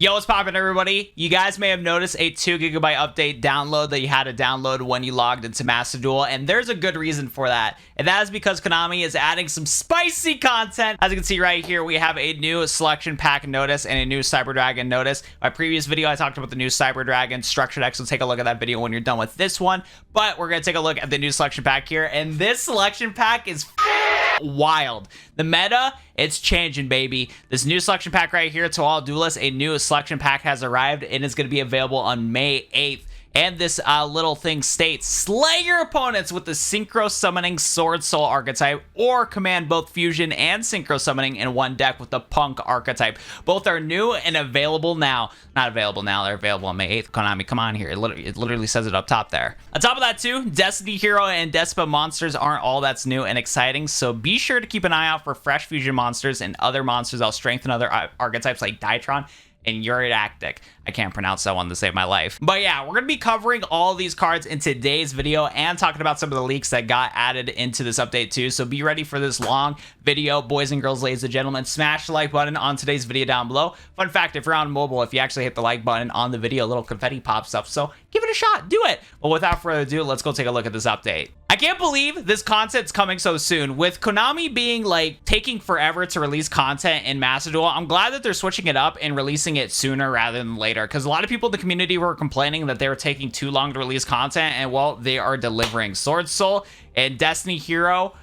Yo, what's poppin', everybody? You guys may have noticed a 2 GB update download that you had to download when you logged into Master Duel, and there's a good reason for that. And that is because Konami is adding some spicy content. As you can see right here, we have a new selection pack notice and a new Cyber Dragon notice. My previous video, I talked about the new Cyber Dragon structured X, so take a look at that video when you're done with this one. But we're gonna take a look at the new selection pack here, and this selection pack is wild. The meta, it's changing, baby. This new selection pack right here, to all duelists, a new selection pack has arrived and is going to be available on May 8th. And this little thing states, slay your opponents with the Synchro Summoning Swordsoul archetype, or command both Fusion and Synchro Summoning in one deck with the P.U.N.K archetype. Both are new and available now. Not available now, they're available on May 8th. Konami, come on here. It literally says it up top there. On top of that too, Destiny Hero and Despia monsters aren't all that's new and exciting, so be sure to keep an eye out for fresh Fusion monsters and other monsters that'll strengthen other archetypes like Dytron and Eurodactic. I can't pronounce that one to save my life. But yeah, we're going to be covering all these cards in today's video and talking about some of the leaks that got added into this update too. So be ready for this long video. Boys and girls, ladies and gentlemen, smash the like button on today's video down below. Fun fact, if you're on mobile, if you actually hit the like button on the video, a little confetti pops up. So give it a shot. Do it. But without further ado, let's go take a look at this update. I can't believe this content's coming so soon. With Konami being like taking forever to release content in Master Duel, I'm glad that they're switching it up and releasing it sooner rather than later, because a lot of people in the community were complaining that they were taking too long to release content, and well, they are delivering. Swordsoul and Destiny Hero,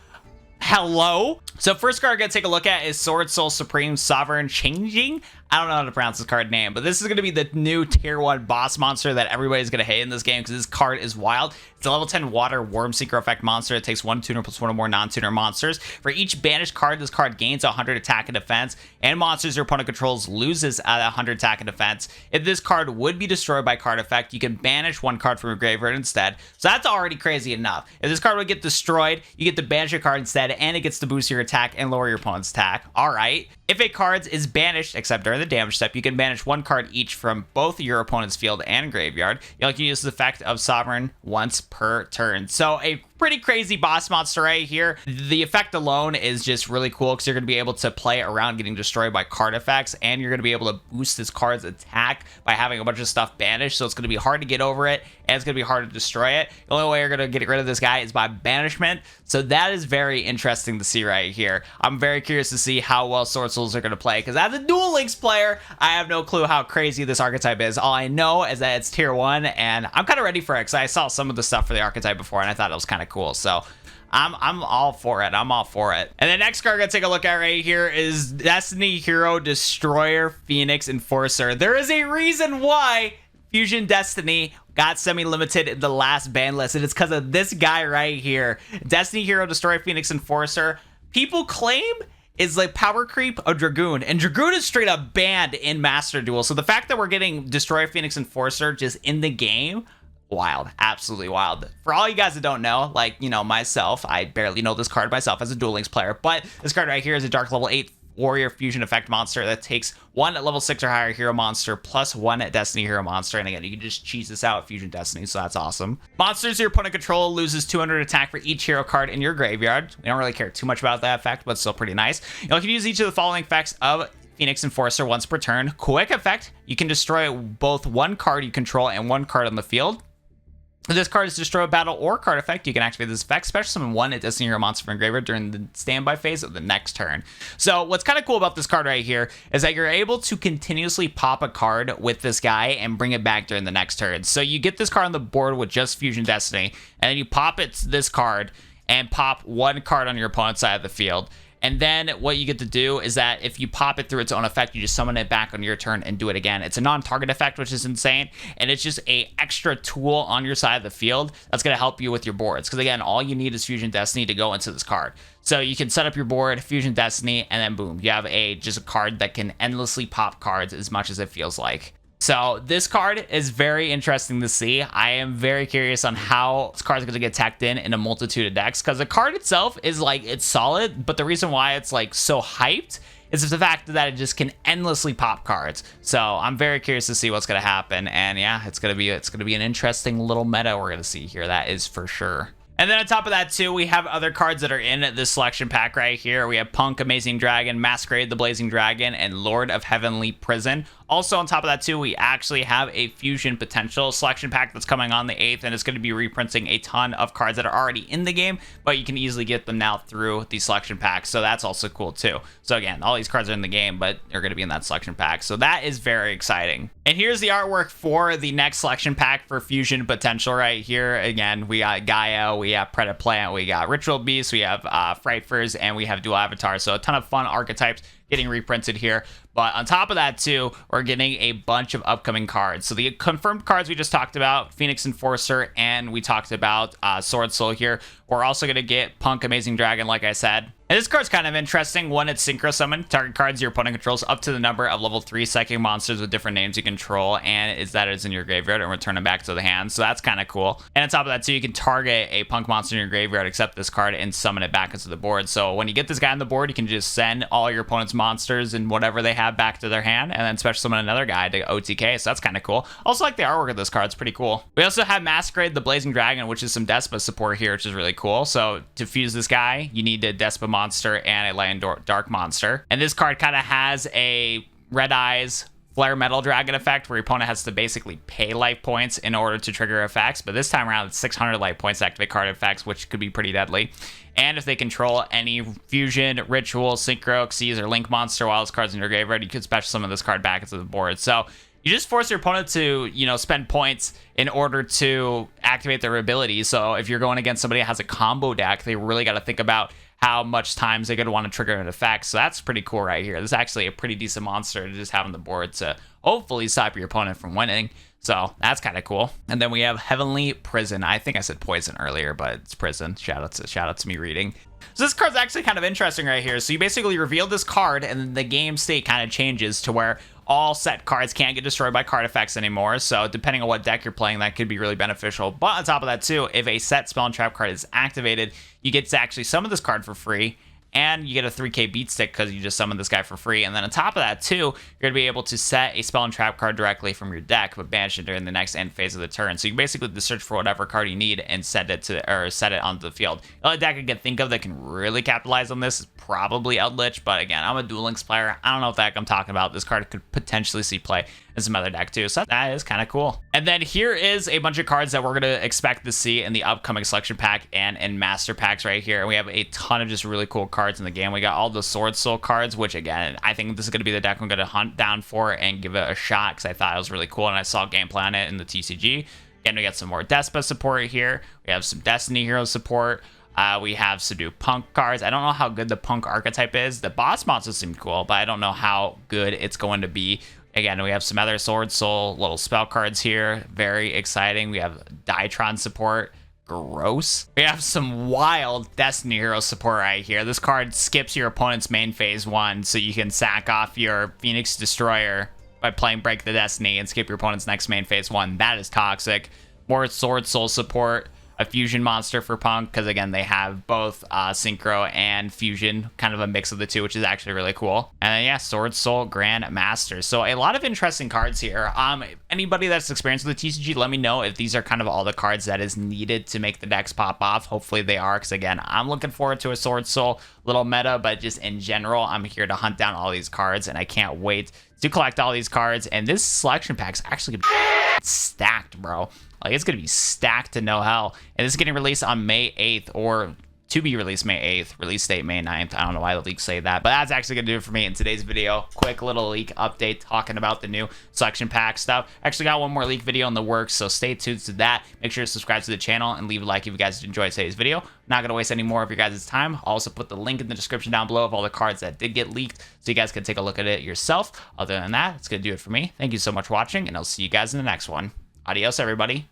hello. So first card I'm gonna take a look at is Swordsoul Supreme Sovereign Changing. I don't know how to pronounce this card name, but this is going to be the new tier 1 boss monster that everybody's going to hate in this game, because this card is wild. It's a level 10 water worm seeker effect monster. It takes 1 tuner plus 1 or more non-tuner monsters. For each banished card, this card gains 100 attack and defense, and monsters your opponent controls loses at 100 attack and defense. If this card would be destroyed by card effect, you can banish 1 card from your graveyard instead. So that's already crazy enough. If this card would get destroyed, you get to banish a card instead, and it gets to boost your attack and lower your opponent's attack. Alright. If a card is banished, except during the damage step, you can banish 1 card each from both your opponent's field and graveyard. You can use the effect of Sovereign once per turn. So a pretty crazy boss monster right here. The effect alone is just really cool, because you're going to be able to play around getting destroyed by card effects, and you're going to be able to boost this card's attack by having a bunch of stuff banished. So it's going to be hard to get over it, and it's going to be hard to destroy it. The only way you're going to get rid of this guy is by banishment. So that is very interesting to see right here. I'm very curious to see how well Swordsouls are going to play, because as a Duel Links player, I have no clue how crazy this archetype is. All I know is that it's tier 1, and I'm kind of ready for it, because I saw some of the stuff for the archetype before, and I thought it was kind of cool. So I'm all for it. I'm all for it. And the next card I'm gonna take a look at right here is Destiny Hero Destroyer Phoenix Enforcer. There is a reason why Fusion Destiny got semi-limited in the last ban list, and it's because of this guy right here. Destiny Hero Destroyer Phoenix Enforcer, people claim, is like power creep of Dragoon, and Dragoon is straight up banned in Master Duel. So the fact that we're getting Destroyer Phoenix Enforcer just in the game, wild, absolutely wild. For all you guys that don't know, like, you know, myself, I barely know this card myself as a Duel Links player, but this card right here is a dark level 8 warrior fusion effect monster that takes 1 at level 6 or higher hero monster plus 1 at Destiny hero monster, and again, you can just cheese this out at Fusion Destiny, so that's awesome. Monsters your opponent control loses 200 attack for each hero card in your graveyard. We don't really care too much about that effect, but still pretty nice. You can use each of the following effects of Phoenix Enforcer once per turn. Quick effect, you can destroy both 1 card you control and 1 card on the field. If this card is destroy a battle or card effect, you can activate this effect, special summon 1 at Destiny Hero monster from graveyard during the standby phase of the next turn. So what's kind of cool about this card right here is that you're able to continuously pop a card with this guy and bring it back during the next turn. So you get this card on the board with just Fusion Destiny, and then you pop this card and pop 1 card on your opponent's side of the field. And then what you get to do is that if you pop it through its own effect, you just summon it back on your turn and do it again. It's a non-target effect, which is insane. And it's just a extra tool on your side of the field that's going to help you with your boards. Because again, all you need is Fusion Destiny to go into this card. So you can set up your board, Fusion Destiny, and then boom, you have just a card that can endlessly pop cards as much as it feels like. So this card is very interesting to see. I am very curious on how this card is going to get tacked in a multitude of decks, because the card itself is like, it's solid, but the reason why it's like so hyped is the fact that it just can endlessly pop cards. So I'm very curious to see what's going to happen, and yeah, it's going to be an interesting little meta we're going to see here. That is for sure. And then on top of that too, we have other cards that are in this selection pack right here. We have P.U.N.K, Amazing Dragon, Masquerade the Blazing Dragon, and Lord of Heavenly Prison. Also, on top of that too, we actually have a Fusion Potential selection pack that's coming on the 8th, and it's going to be reprinting a ton of cards that are already in the game, but you can easily get them now through the selection pack, so that's also cool too. So again, all these cards are in the game, but they're going to be in that selection pack, so that is very exciting. And here's the artwork for the next selection pack for Fusion Potential right here. Again, we got Gaia, we have Predaplant, we got Ritual Beast, we have Frightfurs, and we have Dual Avatar. So a ton of fun archetypes getting reprinted here. But on top of that too, we're getting a bunch of upcoming cards. So the confirmed cards we just talked about, Phoenix Enforcer, and we talked about Swordsoul here. We're also going to get P.U.N.K, Amazing Dragon, like I said. And this card's kind of interesting. When it's Synchro Summon, target cards your opponent controls up to the number of level 3 psychic monsters with different names you control, and is in your graveyard, and return them back to the hand. So that's kind of cool. And on top of that too, you can target a P.U.N.K monster in your graveyard, accept this card, and summon it back into the board. So when you get this guy on the board, you can just send all your opponent's monsters and whatever they have back to their hand, and then special summon another guy to OTK. So that's kind of cool. Also like the artwork of this card, it's pretty cool. We also have Masquerade the Blazing Dragon, which is some Despia support here, which is really cool. So to fuse this guy, you need a Despia monster and a Light and Dark monster. And this card kind of has a Red Eyes Flare Metal Dragon effect where your opponent has to basically pay life points in order to trigger effects, but this time around it's 600 life points to activate card effects, which could be pretty deadly. And if they control any Fusion, Ritual, Synchro, Xyz, or Link monster while this card's in your graveyard, you could special summon this card back into the board. So you just force your opponent to, spend points in order to activate their abilities. So if you're going against somebody that has a combo deck, they really got to think about how much times they're going to want to trigger an effect. So that's pretty cool right here. This is actually a pretty decent monster to just have on the board to hopefully stop your opponent from winning. So that's kind of cool. And then we have Heavenly Prison. I think I said Poison earlier, but it's Prison. Shout out to me reading. So this card's actually kind of interesting right here. So you basically reveal this card, and then the game state kind of changes to where all set cards can't get destroyed by card effects anymore. So depending on what deck you're playing, that could be really beneficial. But on top of that too, if a set spell and trap card is activated, you get to actually summon this card for free, and you get a 3k beat stick because you just summoned this guy for free. And then on top of that too, you're going to be able to set a spell and trap card directly from your deck, but banish it during the next end phase of the turn. So you can basically just search for whatever card you need and set it onto the field. The only deck I can think of that can really capitalize on this is probably Eldritch, but again, I'm a Duel Links player. I don't know what deck I'm talking about. This card could potentially see play in some other deck too, so that is kind of cool. And then here is a bunch of cards that we're going to expect to see in the upcoming selection pack and in master packs right here. And we have a ton of just really cool cards in the game. We got all the Swordsoul cards, which again, I think this is going to be the deck I'm going to hunt down for and give it a shot because I thought it was really cool and I saw gameplay on it in the TCG. Again, we got some more Despia support here. We have some Destiny Hero support. We have some new P.U.N.K cards. I don't know how good the P.U.N.K archetype is. The boss monsters seem cool, but I don't know how good it's going to be. Again, we have some other Swordsoul little spell cards here. Very exciting. We have Dytron support. Gross. We have some wild Destiny Hero support right here. This card skips your opponent's main phase 1, so you can sack off your Phoenix Destroyer by playing Break the Destiny and skip your opponent's next main phase 1. That is toxic. More Swordsoul support. A fusion monster for P.U.N.K because again they have both synchro and fusion, kind of a mix of the two, which is actually really cool. And then yeah, Swordsoul Grand Master. So a lot of interesting cards here. Anybody that's experienced with the TCG, let me know if these are kind of all the cards that is needed to make the decks pop off. Hopefully they are, because again, I'm looking forward to a Swordsoul little meta, but just in general, I'm here to hunt down all these cards, and I can't wait to collect all these cards. And this selection pack is actually gonna be stacked, bro. Like, it's going to be stacked to no hell. And this is getting released on May 8th, or to be released May 8th. Release date May 9th. I don't know why the leaks say that, but that's actually going to do it for me in today's video. Quick little leak update talking about the new selection pack stuff. Actually got one more leak video in the works, so stay tuned to that. Make sure to subscribe to the channel and leave a like if you guys enjoyed today's video. Not going to waste any more of your guys' time. I'll also put the link in the description down below of all the cards that did get leaked, so you guys can take a look at it yourself. Other than that, it's going to do it for me. Thank you so much for watching, and I'll see you guys in the next one. Adios, everybody.